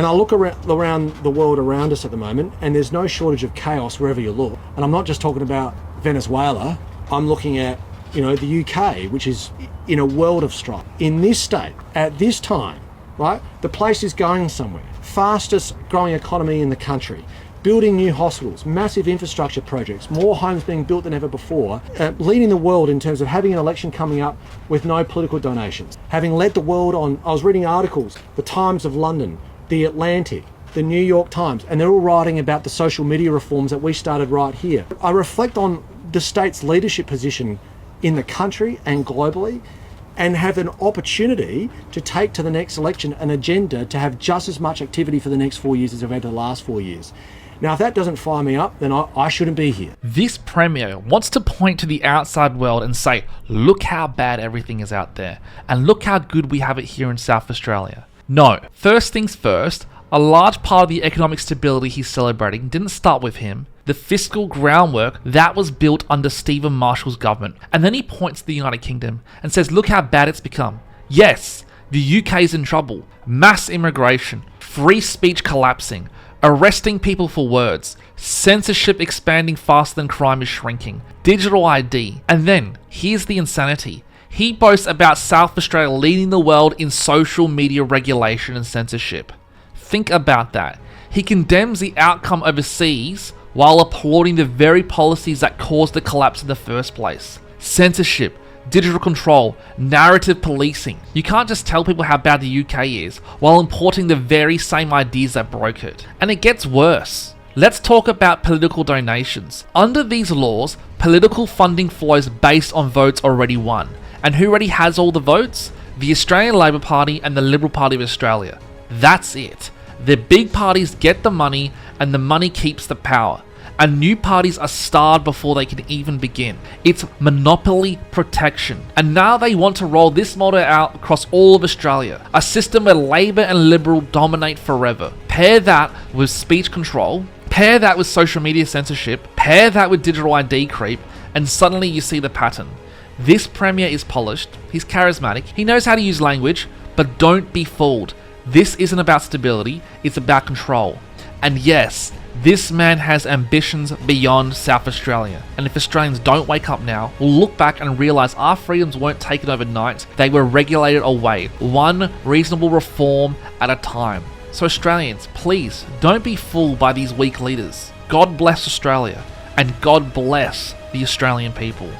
And I look around the world around us at the moment, and there's no shortage of chaos wherever you look. And I'm not just talking about Venezuela. I'm looking at, the UK, which is in a world of strife. In this state, at this time, right, the place is going somewhere. Fastest growing economy in the country. Building new hospitals, massive infrastructure projects, more homes being built than ever before, leading the world in terms of having an election coming up with no political donations. Having led the world on, I was reading articles, the Times of London, the Atlantic, the New York Times, and they're all writing about the social media reforms that we started right here. I reflect on the state's leadership position in the country and globally, and have an opportunity to take to the next election an agenda to have just as much activity for the next 4 years as I've had the last 4 years. Now, if that doesn't fire me up, then I shouldn't be here. This Premier wants to point to the outside world and say, look how bad everything is out there, and look how good we have it here in South Australia. No, first things first, a large part of the economic stability he's celebrating didn't start with him. The fiscal groundwork that was built under Stephen Marshall's government. And then he points to the United Kingdom and says, look how bad it's become. Yes, the UK's in trouble. Mass immigration, free speech collapsing, arresting people for words, censorship expanding faster than crime is shrinking, digital ID, and then, here's the insanity. He boasts about South Australia leading the world in social media regulation and censorship. Think about that. He condemns the outcome overseas while applauding the very policies that caused the collapse in the first place. Censorship, digital control, narrative policing. You can't just tell people how bad the UK is while importing the very same ideas that broke it. And it gets worse. Let's talk about political donations. Under these laws, political funding flows based on votes already won. And who already has all the votes? The Australian Labor Party and the Liberal Party of Australia. That's it. The big parties get the money and the money keeps the power. And new parties are starved before they can even begin. It's monopoly protection. And now they want to roll this model out across all of Australia. A system where Labor and Liberal dominate forever. Pair that with speech control, pair that with social media censorship, pair that with digital ID creep, and suddenly you see the pattern. This Premier is polished, he's charismatic, he knows how to use language, but don't be fooled. This isn't about stability, it's about control. And yes, this man has ambitions beyond South Australia. And if Australians don't wake up now, we'll look back and realise our freedoms weren't taken overnight, they were regulated away, one reasonable reform at a time. So Australians, please, don't be fooled by these weak leaders. God bless Australia, and God bless the Australian people.